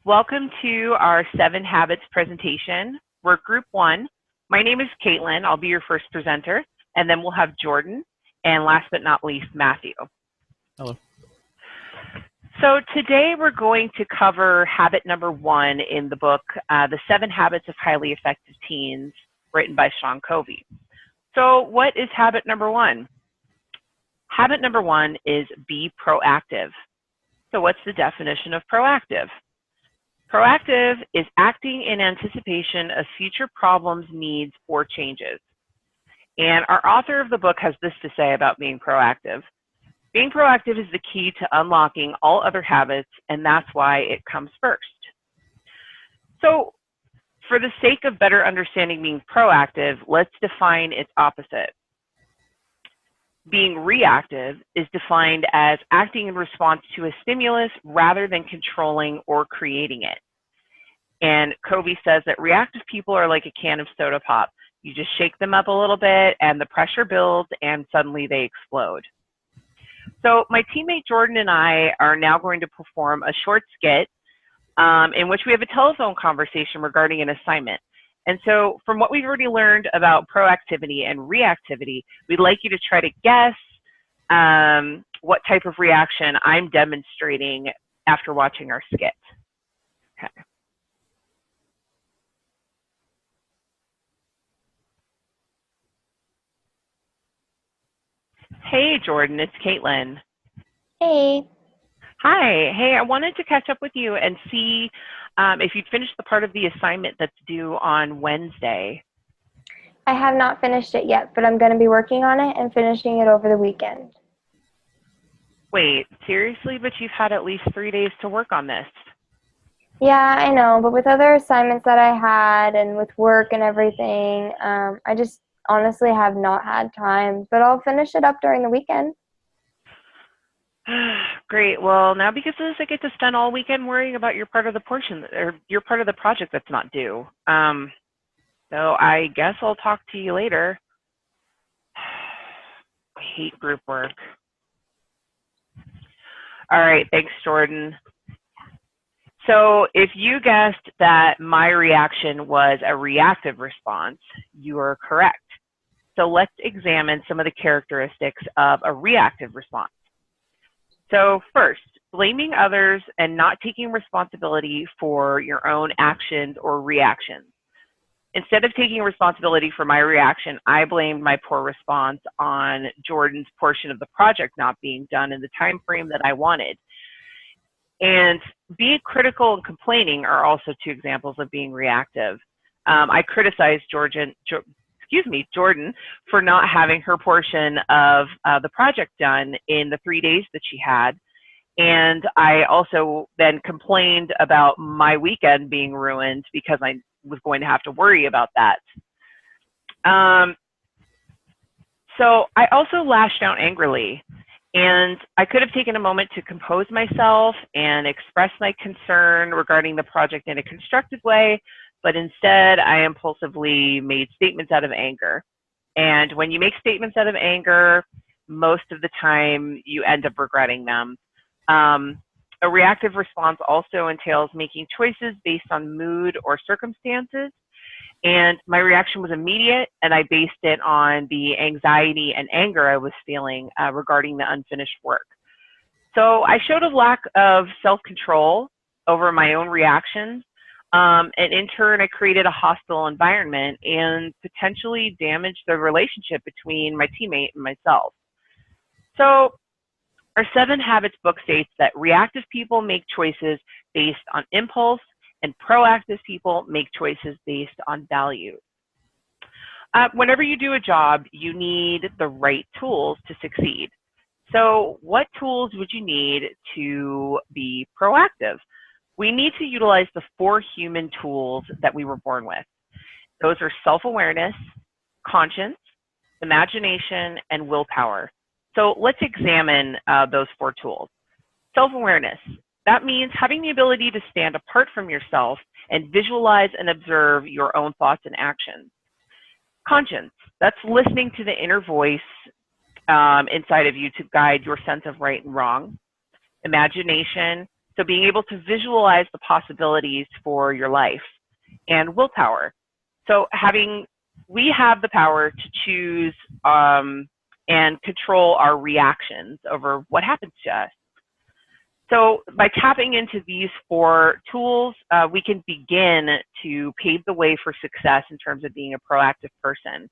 Welcome to our 7 Habits presentation. We're Group 1. My name is Caitlin. I'll be your first presenter, and then we'll have Jordan, and last but not least, Matthew. Hello. So today we're going to cover habit number 1 in the book, The 7 Habits of Highly Effective Teens, written by Sean Covey. So what is habit number 1? Habit number 1 is be proactive. So what's the definition of proactive? Proactive is acting in anticipation of future problems, needs, or changes. And our author of the book has this to say about being proactive. Being proactive is the key to unlocking all other habits, and that's why it comes first. So for the sake of better understanding being proactive, let's define its opposite. Being reactive is defined as acting in response to a stimulus rather than controlling or creating it. And Covey says that reactive people are like a can of soda pop. You just shake them up a little bit and the pressure builds and suddenly they explode. So my teammate Jordan and I are now going to perform a short skit in which we have a telephone conversation regarding an assignment. And so from what we've already learned about proactivity and reactivity, we'd like you to try to guess what type of reaction I'm demonstrating after watching our skit. Okay. Hey, Jordan, it's Caitlin. Hey. Hi. Hey, I wanted to catch up with you and see if you'd finished the part of the assignment that's due on Wednesday. I have not finished it yet, but I'm going to be working on it and finishing it over the weekend. Wait, seriously? But you've had at least 3 days to work on this. Yeah, I know, but with other assignments that I had and with work and everything, I just honestly have not had time, but I'll finish it up during the weekend. Great. Well, now because of this, I get to spend all weekend worrying about your part of the portion or your part of the project that's not due. So I guess I'll talk to you later. I hate group work. All right. Thanks, Jordan. So if you guessed that my reaction was a reactive response, you are correct. So let's examine some of the characteristics of a reactive response. So first, blaming others and not taking responsibility for your own actions or reactions. Instead of taking responsibility for my reaction, I blamed my poor response on Jordan's portion of the project not being done in the time frame that I wanted. And being critical and complaining are also 2 examples of being reactive. I criticized Jordan for not having her portion of the project done in the 3 days that she had. And I also then complained about my weekend being ruined because I was going to have to worry about that. So I also lashed out angrily. And I could have taken a moment to compose myself and express my concern regarding the project in a constructive way, but instead I impulsively made statements out of anger. And when you make statements out of anger, most of the time you end up regretting them. A reactive response also entails making choices based on mood or circumstances. And my reaction was immediate, and I based it on the anxiety and anger I was feeling regarding the unfinished work. So I showed a lack of self-control over my own reactions, and in turn, I created a hostile environment and potentially damaged the relationship between my teammate and myself. So our 7 Habits book states that reactive people make choices based on impulse, and proactive people make choices based on value. Whenever you do a job, you need the right tools to succeed. So what tools would you need to be proactive? We need to utilize the 4 human tools that we were born with. Those are self-awareness, conscience, imagination, and willpower. So let's examine those 4 tools. Self-awareness. That means having the ability to stand apart from yourself and visualize and observe your own thoughts and actions. Conscience. That's listening to the inner voice inside of you to guide your sense of right and wrong. Imagination So being able to visualize the possibilities for your life, and willpower. So we have the power to choose and control our reactions over what happens to us. So by tapping into these 4 tools, we can begin to pave the way for success in terms of being a proactive person.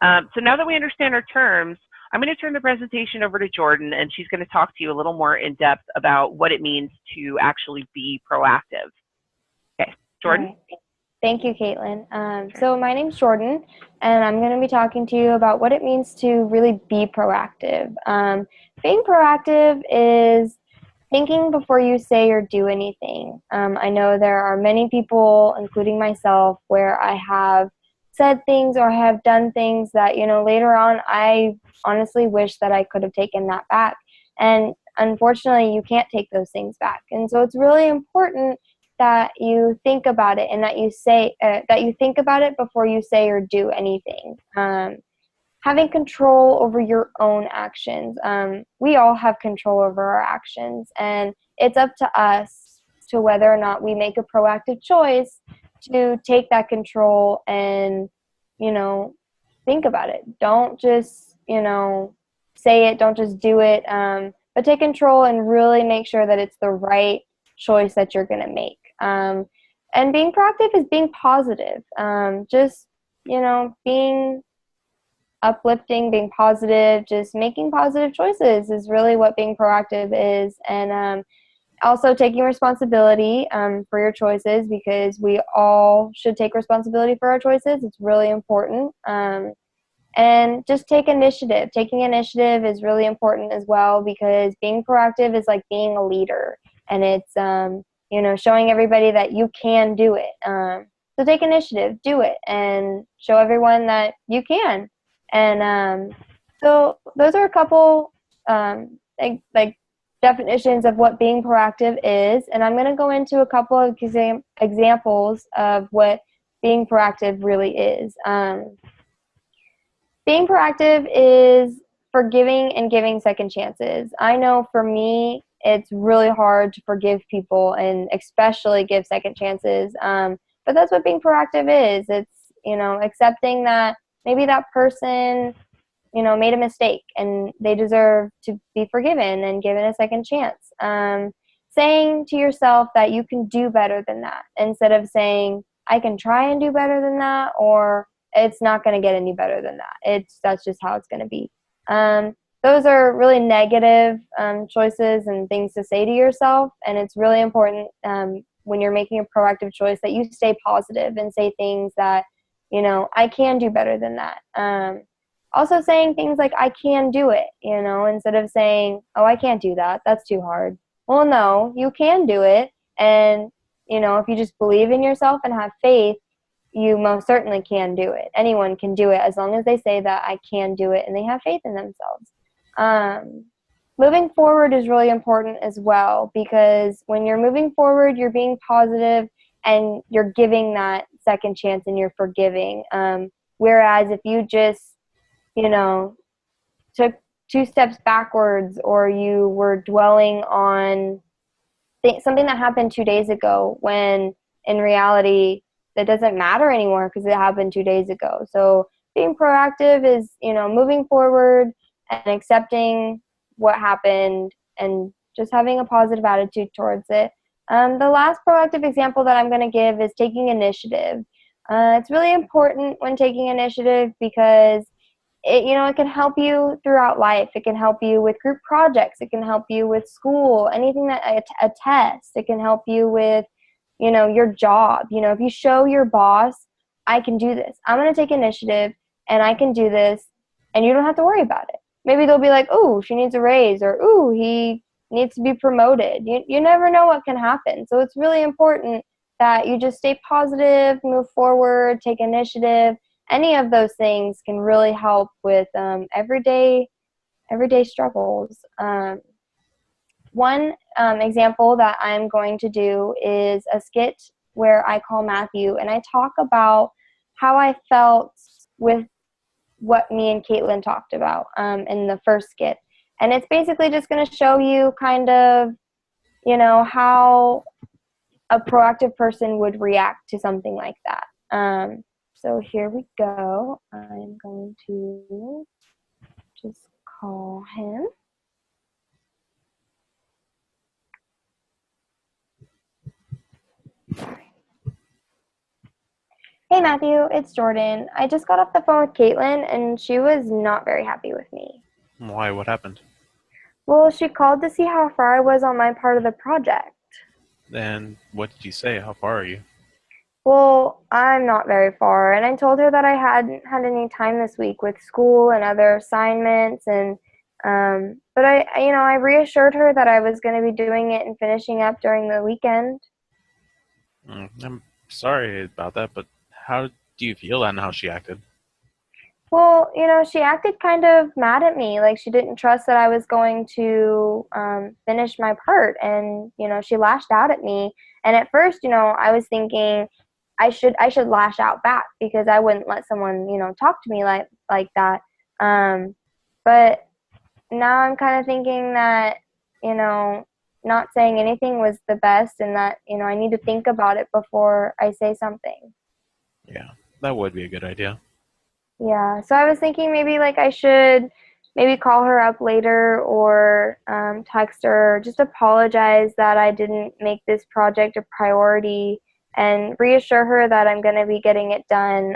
So now that we understand our terms, I'm going to turn the presentation over to Jordan, and she's going to talk to you a little more in depth about what it means to actually be proactive. Okay, Jordan? All right. Thank you, Caitlin. So my name's Jordan, and I'm going to be talking to you about what it means to really be proactive. Being proactive is thinking before you say or do anything. I know there are many people, including myself, where I have said things or have done things that, later on I honestly wish that I could have taken that back. And unfortunately, you can't take those things back. And so it's really important that you think about it and that you think about it before you say or do anything. Having control over your own actions. We all have control over our actions, and it's up to us to whether or not we make a proactive choice to take that control and, think about it. Don't just, say it, don't just do it, but take control and really make sure that it's the right choice that you're going to make. And being proactive is being positive. Just, being uplifting, being positive, just making positive choices is really what being proactive is. And also taking responsibility for your choices, because we all should take responsibility for our choices. It's really important. And just take initiative. Taking initiative is really important as well, because being proactive is like being a leader, and it's showing everybody that you can do it. So take initiative, do it, and show everyone that you can. And so those are a couple like definitions of what being proactive is, and I'm going to go into a couple of examples of what being proactive really is. Being proactive is forgiving and giving second chances. I know for me, it's really hard to forgive people and especially give second chances. But that's what being proactive is. It's, accepting that maybe that person, made a mistake and they deserve to be forgiven and given a second chance. Saying to yourself that you can do better than that, instead of saying, I can try and do better than that, or it's not going to get any better than that. That's just how it's going to be. Those are really negative choices and things to say to yourself, and it's really important when you're making a proactive choice that you stay positive and say things that, I can do better than that. Also saying things like, I can do it, instead of saying, oh, I can't do that. That's too hard. Well, no, you can do it. And, if you just believe in yourself and have faith, you most certainly can do it. Anyone can do it as long as they say that I can do it and they have faith in themselves. Moving forward is really important as well, because when you're moving forward, you're being positive and you're giving that second chance and you're forgiving. Whereas if you just, took 2 steps backwards, or you were dwelling on something that happened 2 days ago, when in reality that doesn't matter anymore because it happened 2 days ago. So being proactive is, moving forward and accepting what happened and just having a positive attitude towards it. The last proactive example that I'm going to give is taking initiative. It's really important when taking initiative, because it can help you throughout life. It can help you with group projects. It can help you with school, anything that a test. It can help you with, your job. If you show your boss, I can do this. I'm going to take initiative and I can do this, and you don't have to worry about it. Maybe they'll be like, oh, she needs a raise, or oh, he needs to be promoted. You never know what can happen. So it's really important that you just stay positive, move forward, take initiative. Any of those things can really help with everyday struggles. One example that I'm going to do is a skit where I call Matthew, and I talk about how I felt with what me and Caitlin talked about in the first skit. And it's basically just going to show you kind of how a proactive person would react to something like that. So here we go. I'm going to just call him. Hey Matthew, it's Jordan. I just got off the phone with Caitlin and she was not very happy with me. Why? What happened? Well, she called to see how far I was on my part of the project. And what did you say? How far are you? Well, I'm not very far, and I told her that I hadn't had any time this week with school and other assignments, and but I reassured her that I was going to be doing it and finishing up during the weekend. I'm sorry about that, but how do you feel and how she acted? Well, she acted kind of mad at me, like she didn't trust that I was going to finish my part, and she lashed out at me. And at first, I was thinking I should lash out back because I wouldn't let someone talk to me like that. Um, but now I'm kind of thinking that you know not saying anything was the best, and that I need to think about it before I say something. Yeah, that would be a good idea. Yeah, so I was thinking maybe like I should maybe call her up later or text her, just apologize that I didn't make this project a priority and reassure her that I'm going to be getting it done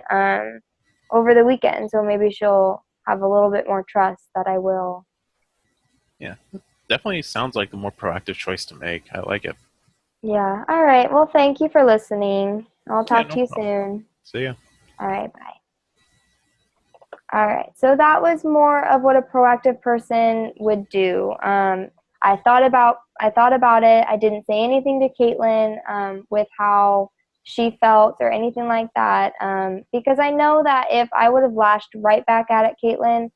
over the weekend. So maybe she'll have a little bit more trust that I will. Yeah, definitely sounds like the more proactive choice to make. I like it. Yeah, all right. Well, thank you for listening. I'll Yeah, talk no to you problem. soon. See ya. All right, bye. All right, so that was more of what a proactive person would do. I thought about it. I didn't say anything to Caitlin with how she felt or anything like that because I know that if I would have lashed right back at Caitlin,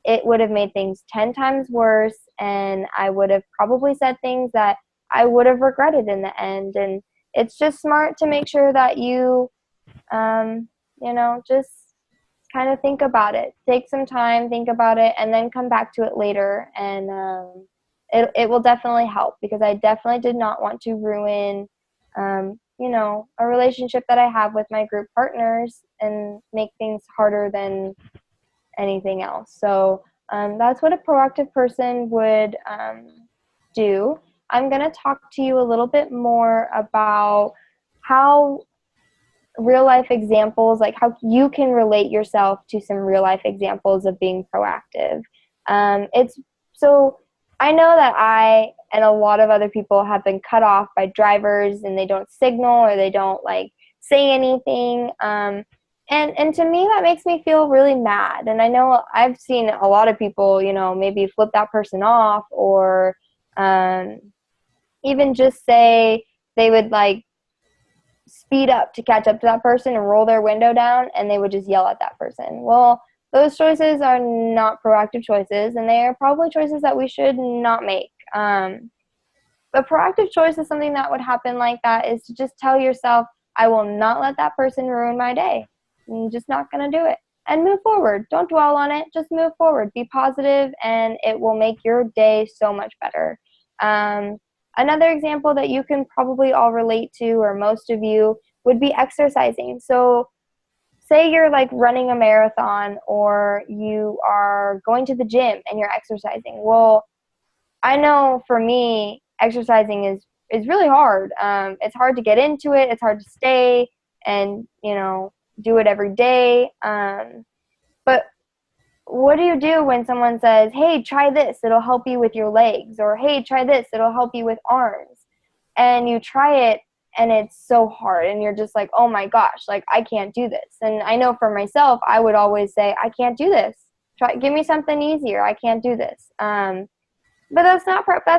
it would have made things 10 times worse, and I would have probably said things that I would have regretted in the end. And it's just smart to make sure that um, just kind of think about it. Take some time, think about it, and then come back to it later. And it will definitely help because I definitely did not want to ruin, a relationship that I have with my group partners and make things harder than anything else. So that's what a proactive person would do. I'm going to talk to you a little bit more about how real life examples, like how you can relate yourself to some real life examples of being proactive. It's so I know that I and a lot of other people have been cut off by drivers and they don't signal or they don't like say anything. And to me, that makes me feel really mad. And I know I've seen a lot of people, maybe flip that person off or um, even just say they would like speed up to catch up to that person and roll their window down and they would just yell at that person. Well, those choices are not proactive choices and they are probably choices that we should not make. A proactive choice is something that would happen like that is to just tell yourself, I will not let that person ruin my day. I'm just not going to do it. And move forward. Don't dwell on it. Just move forward. Be positive, and it will make your day so much better. Um, Another example that you can probably all relate to, or most of you, would be exercising. So, say you're like running a marathon or you are going to the gym and you're exercising. Well, I know for me, exercising is really hard. It's hard to get into it. It's hard to stay and do it every day. But what do you do when someone says, "Hey, try this. It'll help you with your legs," or "Hey, try this. It'll help you with arms," and you try it and it's so hard and you're just like, "Oh my gosh, like I can't do this." And I know for myself, I would always say, "I can't do this. Give me something easier. I can't do this." But that's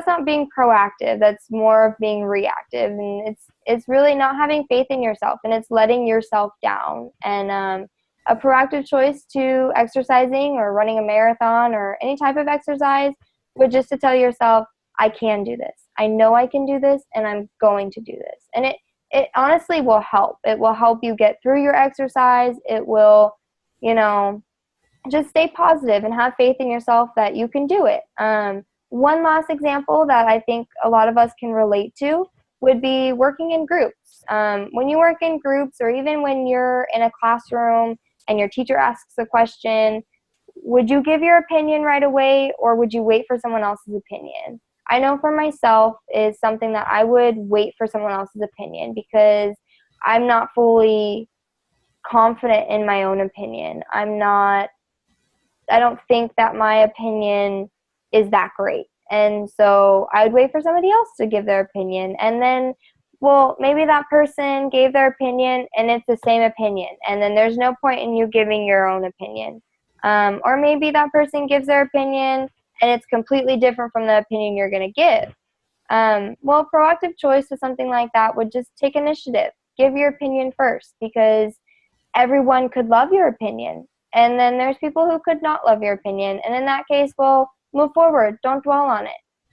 not being proactive. That's more of being reactive, and it's really not having faith in yourself, and it's letting yourself down. And a proactive choice to exercising or running a marathon or any type of exercise would just to tell yourself, I can do this. I know I can do this, and I'm going to do this. And it honestly will help. It will help you get through your exercise. It will, you know, just stay positive and have faith in yourself that you can do it. One last example that I think a lot of us can relate to would be working in groups. When you work in groups, or even when you're in a classroom and your teacher asks a question, would you give your opinion right away, or would you wait for someone else's opinion? I know for myself is something that I would wait for someone else's opinion, because I'm not fully confident in my own opinion. I don't think that my opinion is that great. And so I would wait for somebody else to give their opinion. And then, well, maybe that person gave their opinion and it's the same opinion. And then there's no point in you giving your own opinion. Or maybe that person gives their opinion and it's completely different from the opinion you're going to give. Well, proactive choice with something like that would just take initiative. Give your opinion first, because everyone could love your opinion. And then there's people who could not love your opinion. And in that case, well, move forward. Don't dwell on it.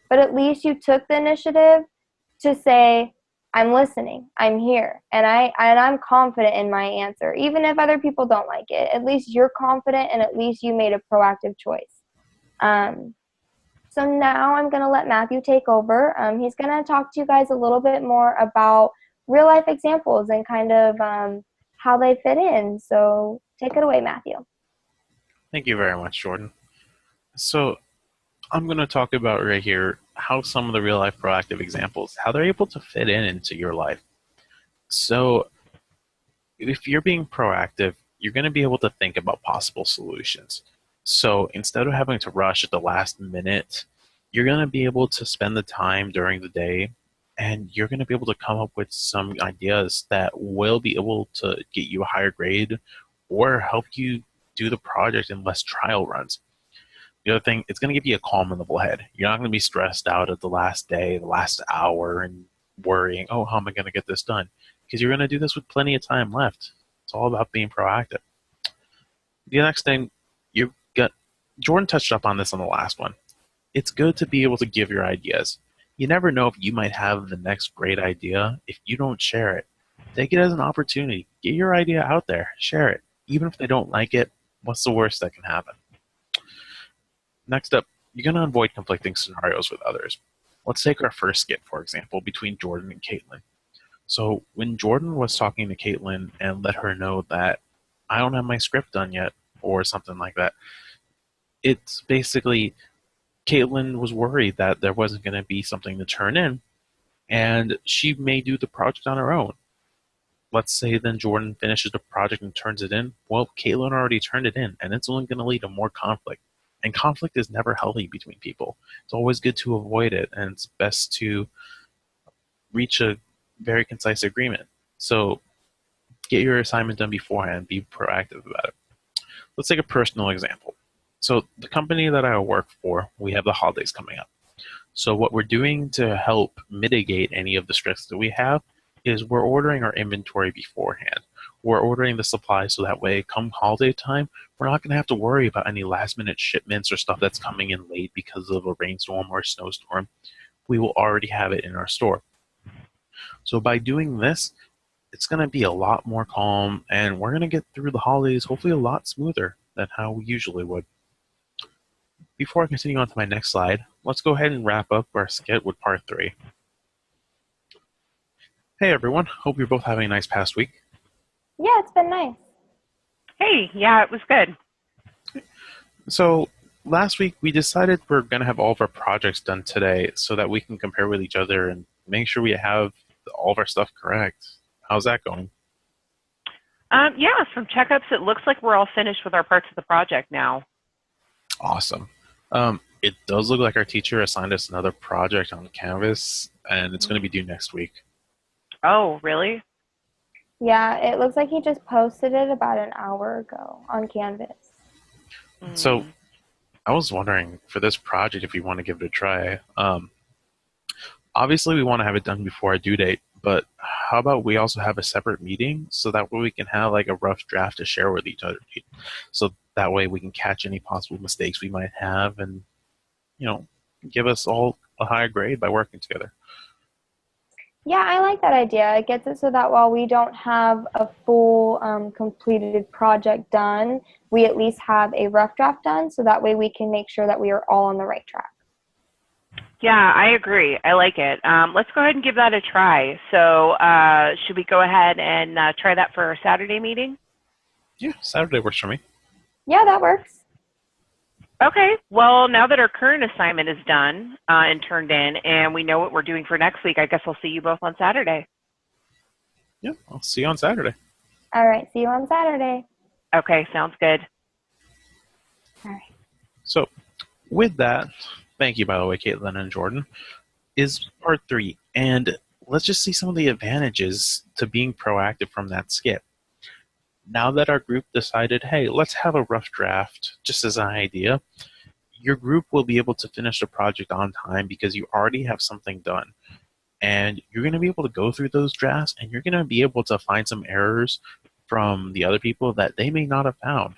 But at least you took the initiative to say, I'm listening. I'm here. And I'm confident in my answer. Even if other people don't like it, at least you're confident, and at least you made a proactive choice. So now I'm going to let Matthew take over. He's going to talk to you guys a little bit more about real life examples and kind of how they fit in. So take it away, Matthew. Thank you very much, Jordan. So I'm going to talk about right here how some of the real life proactive examples, how they're able to fit into your life. So if you're being proactive, you're going to be able to think about possible solutions. So instead of having to rush at the last minute, you're going to be able to spend the time during the day, and you're going to be able to come up with some ideas that will be able to get you a higher grade or help you do the project in less trial runs. The other thing, it's going to give you a calm and level head. You're not going to be stressed out at the last day, the last hour, and worrying, oh, how am I going to get this done? Because you're going to do this with plenty of time left. It's all about being proactive. The next thing, you've got, Jordan touched up on this on the last one. It's good to be able to give your ideas. You never know if you might have the next great idea if you don't share it. Take it as an opportunity. Get your idea out there. Share it. Even if they don't like it, what's the worst that can happen? Next up, you're going to avoid conflicting scenarios with others. Let's take our first skit, for example, between Jordan and Caitlin. So when Jordan was talking to Caitlin and let her know that I don't have my script done yet, or something like that, it's basically Caitlin was worried that there wasn't going to be something to turn in, and she may do the project on her own. Let's say then Jordan finishes the project and turns it in. Well, Caitlin already turned it in, and it's only going to lead to more conflict. And conflict is never healthy between people. It's always good to avoid it, and it's best to reach a very concise agreement. So get your assignment done beforehand. Be proactive about it. Let's take a personal example. So the company that I work for, we have the holidays coming up. So what we're doing to help mitigate any of the stress that we have is we're ordering our inventory beforehand. We're ordering the supplies so that way come holiday time, we're not going to have to worry about any last minute shipments or stuff that's coming in late because of a rainstorm or a snowstorm. We will already have it in our store. So by doing this, it's going to be a lot more calm, and we're going to get through the holidays hopefully a lot smoother than how we usually would. Before I continue on to my next slide, let's go ahead and wrap up our skit with part 3. Hey everyone, hope you're both having a nice past week. Yeah, it's been nice. Hey, yeah, it was good. So last week we decided we're going to have all of our projects done today so that we can compare with each other and make sure we have all of our stuff correct. How's that going? Yeah, from checkups, it looks like we're all finished with our parts of the project now. Awesome. It does look like our teacher assigned us another project on Canvas, and it's going to be due next week. Oh, really? Yeah, it looks like he just posted it about an hour ago on Canvas. So I was wondering, for this project, if we want to give it a try. Obviously, we want to have it done before our due date, but how about we also have a separate meeting so that way we can have like a rough draft to share with each other. So that way we can catch any possible mistakes we might have and, give us all a higher grade by working together. Yeah, I like that idea. It gets it so that while we don't have a full completed project done, we at least have a rough draft done, so that way we can make sure that we are all on the right track. Yeah, I agree. I like it. Let's go ahead and give that a try. So, should we go ahead and try that for our Saturday meeting? Yeah, Saturday works for me. Yeah, that works. Okay. Well, now that our current assignment is done and turned in, and we know what we're doing for next week, I guess I'll see you both on Saturday. Yeah, I'll see you on Saturday. All right, see you on Saturday. Okay, sounds good. All right. So, with that, thank you, by the way, Caitlin and Jordan, is part 3. And let's just see some of the advantages to being proactive from that skit. Now that our group decided, hey, let's have a rough draft, just as an idea, your group will be able to finish the project on time because you already have something done. And you're going to be able to go through those drafts and you're going to be able to find some errors from the other people that they may not have found.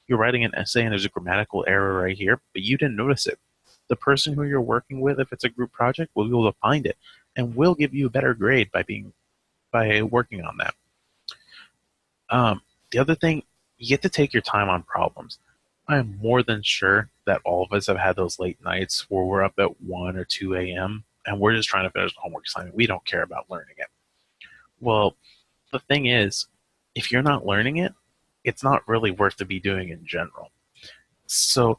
You're writing an essay and there's a grammatical error right here, but you didn't notice it. The person who you're working with, if it's a group project, will be able to find it and will give you a better grade by working on that. The other thing, you get to take your time on problems. I am more than sure that all of us have had those late nights where we're up at 1 or 2 a.m. and we're just trying to finish the homework assignment. We don't care about learning it. Well, the thing is, if you're not learning it, it's not really worth to be doing in general. So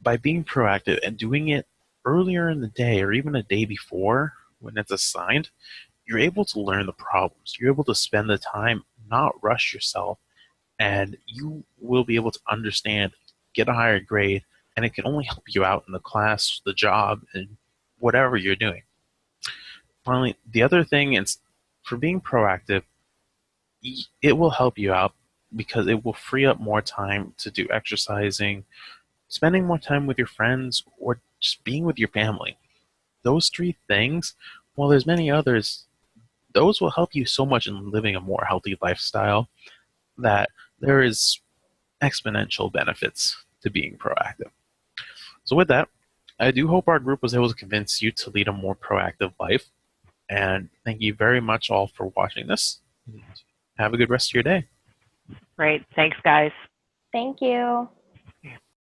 by being proactive and doing it earlier in the day or even a day before when it's assigned, you're able to learn the problems. You're able to spend the time, not rush yourself, and you will be able to understand, get a higher grade, and it can only help you out in the class, the job, and whatever you're doing. Finally, the other thing is for being proactive, it will help you out because it will free up more time to do exercising, spending more time with your friends, or just being with your family. Those 3 things, while there's many others, those will help you so much in living a more healthy lifestyle that there is exponential benefits to being proactive. So with that, I do hope our group was able to convince you to lead a more proactive life. And thank you very much all for watching this. Have a good rest of your day. Great. Thanks, guys. Thank you.